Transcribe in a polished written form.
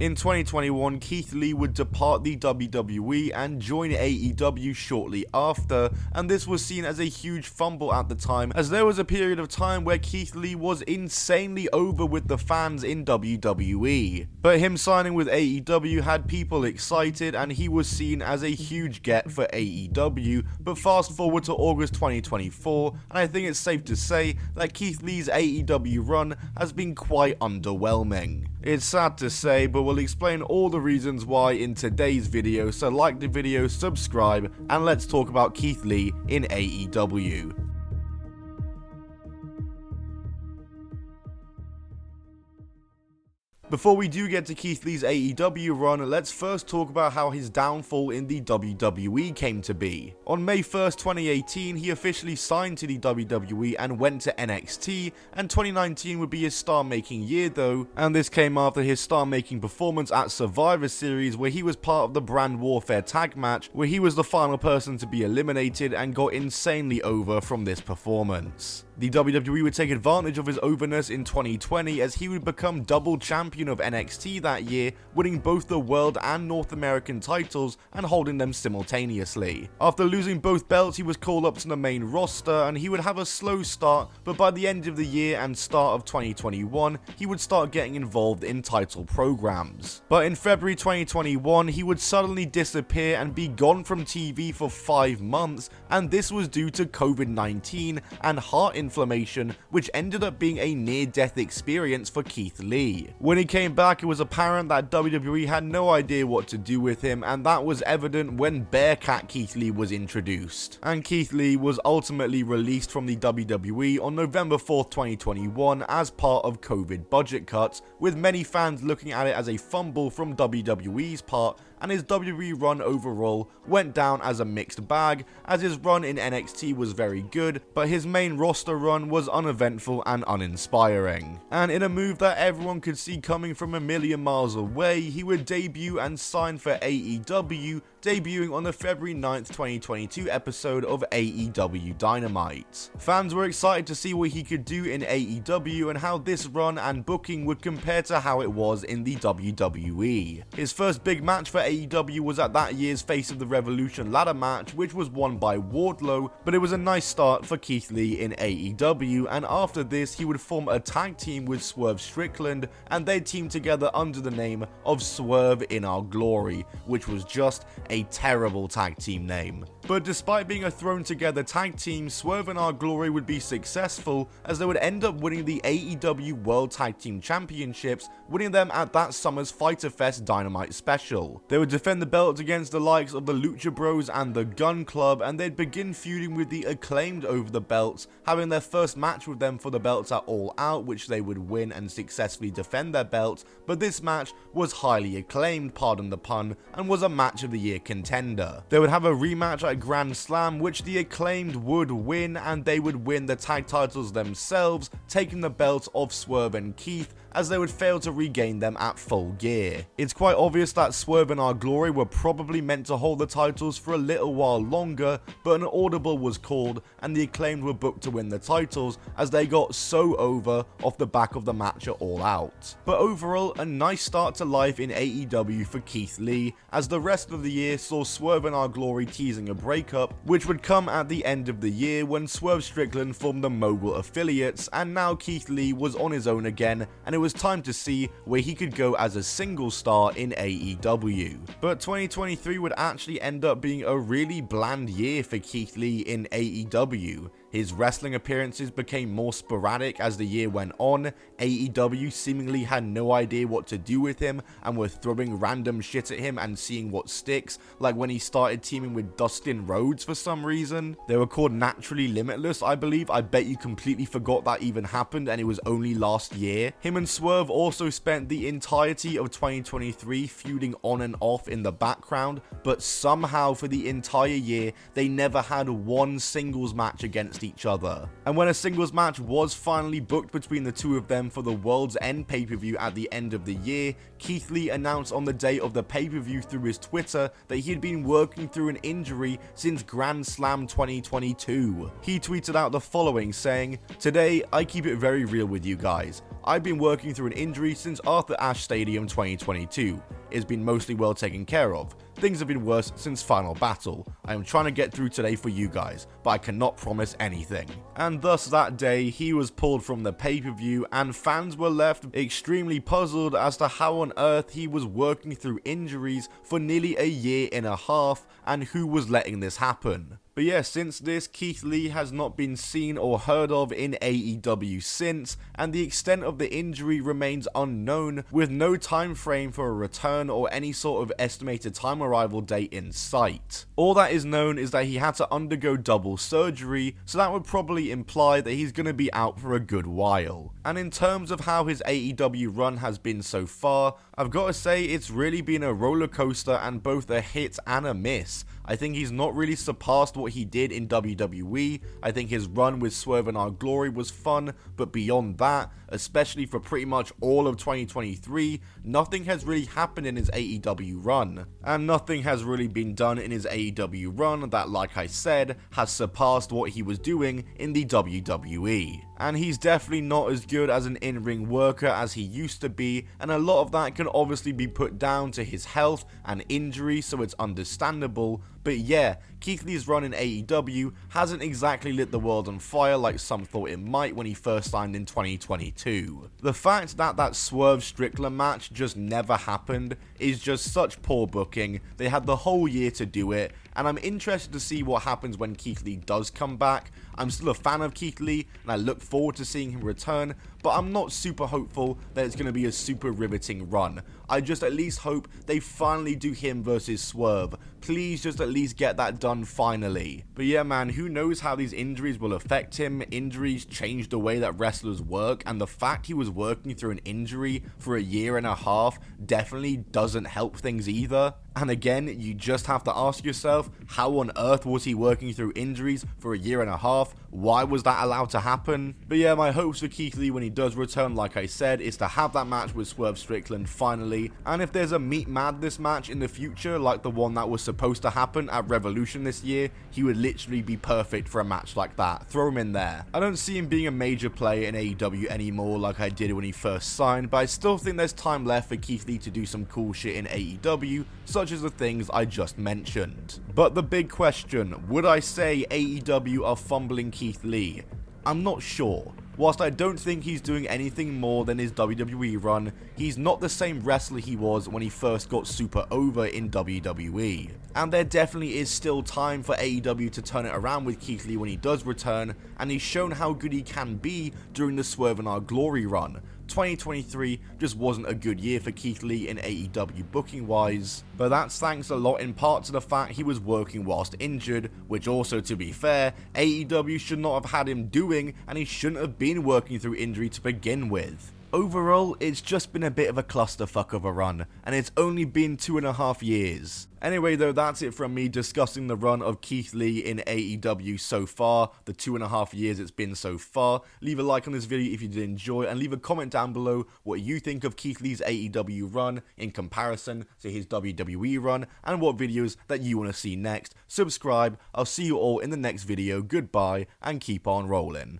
In 2021, Keith Lee would depart the WWE and join AEW shortly after, and this was seen as a huge fumble at the time, as there was a period of time where Keith Lee was insanely over with the fans in WWE. But him signing with AEW had people excited, and he was seen as a huge get for AEW. But fast forward to August 2024, and I think it's safe to say that Keith Lee's AEW run has been quite underwhelming. It's sad to say, but we'll explain all the reasons why in today's video, so like the video, subscribe, and let's talk about Keith Lee in AEW. Before we do get to Keith Lee's AEW run, let's first talk about how his downfall in the WWE came to be. On May 1st, 2018, he officially signed to the WWE and went to NXT, and 2019 would be his star-making year though, and this came after his star-making performance at Survivor Series, where he was part of the Brand Warfare tag match, where he was the final person to be eliminated and got insanely over from this performance. The WWE would take advantage of his overness in 2020 as he would become double champion of NXT that year, winning both the World and North American titles and holding them simultaneously. After losing both belts, he was called up to the main roster and he would have a slow start, but by the end of the year and start of 2021, he would start getting involved in title programs. But in February 2021, he would suddenly disappear and be gone from TV for 5 months, and this was due to COVID-19 and heart inflammation, which ended up being a near-death experience for Keith Lee. When he came back, it was apparent that WWE had no idea what to do with him, and that was evident when Bearcat Keith Lee was introduced. And Keith Lee was ultimately released from the WWE on November 4th, 2021 as part of COVID budget cuts, with many fans looking at it as a fumble from WWE's part, and his WWE run overall went down as a mixed bag, as his run in NXT was very good, but his main roster run was uneventful and uninspiring. And in a move that everyone could see coming from a million miles away, he would debut and sign for AEW, debuting on the February 9th, 2022 episode of AEW Dynamite. Fans were excited to see what he could do in AEW and how this run and booking would compare to how it was in the WWE. His first big match for AEW was at that year's Face of the Revolution ladder match, which was won by Wardlow, but it was a nice start for Keith Lee in AEW, and after this he would form a tag team with Swerve Strickland, and they'd team together under the name of Swerve in Our Glory, which was just a terrible tag team name. But despite being a thrown together tag team, Swerve in Our Glory would be successful, as they would end up winning the AEW World Tag Team Championships, winning them at that summer's Fyter Fest Dynamite special. They would defend the belts against the likes of the Lucha Bros and the Gun Club, and they'd begin feuding with the Acclaimed over the belts, having their first match with them for the belts at All Out, which they would win and successfully defend their belts, but this match was highly acclaimed, pardon the pun, and was a match of the year contender. They would have a rematch at Grand Slam, which the Acclaimed would win, and they would win the tag titles themselves, taking the belts off Swerve and Keith, as they would fail to regain them at Full Gear. It's quite obvious that Swerve in Our Glory were probably meant to hold the titles for a little while longer, but an audible was called and the Acclaimed were booked to win the titles, as they got so over off the back of the match at All Out. But overall, a nice start to life in AEW for Keith Lee, as the rest of the year saw Swerve in Our Glory teasing a breakup, which would come at the end of the year when Swerve Strickland formed the Mogul Affiliates, and now Keith Lee was on his own again, and it was time to see where he could go as a single star in AEW. But 2023 would actually end up being a really bland year for Keith Lee in AEW. His wrestling appearances became more sporadic as the year went on. AEW seemingly had no idea what to do with him and were throwing random shit at him and seeing what sticks, like when he started teaming with Dustin Rhodes for some reason. They were called Naturally Limitless, I believe. I bet you completely forgot that even happened and it was only last year. Him and Swerve also spent the entirety of 2023 feuding on and off in the background, but somehow for the entire year they never had one singles match against against each other. And when a singles match was finally booked between the two of them for the World's End pay-per-view at the end of the year, Keith Lee announced on the day of the pay-per-view through his Twitter that he had been working through an injury since Grand Slam 2022. He tweeted out the following saying, "Today, I keep it very real with you guys. I've been working through an injury since Arthur Ashe Stadium 2022. It's been mostly well taken care of. Things have been worse since Final Battle. I am trying to get through today for you guys, but I cannot promise anything." And thus that day, he was pulled from the pay-per-view, and fans were left extremely puzzled as to how on earth he was working through injuries for nearly a year and a half, and who was letting this happen. But yeah, since this, Keith Lee has not been seen or heard of in AEW since, and the extent of the injury remains unknown, with no time frame for a return or any sort of estimated time arrival date in sight. All that is known is that he had to undergo double surgery, so that would probably imply that he's going to be out for a good while. And in terms of how his AEW run has been so far, I've got to say it's really been a roller coaster and both a hit and a miss. I think he's not really surpassed what he did in WWE. I think his run with Swerve in Our Glory was fun, but beyond that, especially for pretty much all of 2023, nothing has really happened in his AEW run. And nothing has really been done in his AEW run that, like I said, has surpassed what he was doing in the WWE. And he's definitely not as good as an in-ring worker as he used to be, and a lot of that can obviously be put down to his health and injury, so it's understandable. But yeah, Keith Lee's run in AEW hasn't exactly lit the world on fire like some thought it might when he first signed in 2022. The fact that that Swerve Strickland match just never happened is just such poor booking. They had the whole year to do it, and I'm interested to see what happens when Keith Lee does come back. I'm still a fan of Keith Lee, and I look forward to seeing him return, but I'm not super hopeful that it's going to be a super riveting run. I just at least hope they finally do him versus Swerve. Please just at least get that done finally. But yeah man, who knows how these injuries will affect him. Injuries change the way that wrestlers work, and the fact he was working through an injury for a year and a half definitely doesn't help things either. And again, you just have to ask yourself, how on earth was he working through injuries for a year and a half? Why was that allowed to happen? But yeah, my hopes for Keith Lee when he does return, like I said, is to have that match with Swerve Strickland finally. And if there's a Meat Madness match in the future, like the one that was supposed to happen at Revolution this year, he would literally be perfect for a match like that. Throw him in there. I don't see him being a major player in AEW anymore like I did when he first signed, but I still think there's time left for Keith Lee to do some cool shit in AEW, such as the things I just mentioned. But the big question, would I say AEW are fumbling Keith Lee? I'm not sure. Whilst I don't think he's doing anything more than his WWE run, he's not the same wrestler he was when he first got super over in WWE. And there definitely is still time for AEW to turn it around with Keith Lee when he does return, and he's shown how good he can be during the Swerve in Our Glory run. 2023 just wasn't a good year for Keith Lee in AEW booking wise, but that's thanks a lot in part to the fact he was working whilst injured, which also, to be fair, AEW should not have had him doing, and he shouldn't have been working through injury to begin with. Overall, it's just been a bit of a clusterfuck of a run, and it's only been 2.5 years. Anyway though, that's it from me discussing the run of Keith Lee in AEW so far, the 2.5 years it's been so far. Leave a like on this video if you did enjoy, and leave a comment down below what you think of Keith Lee's AEW run in comparison to his WWE run, and what videos that you want to see next. Subscribe, I'll see you all in the next video, goodbye, and keep on rolling.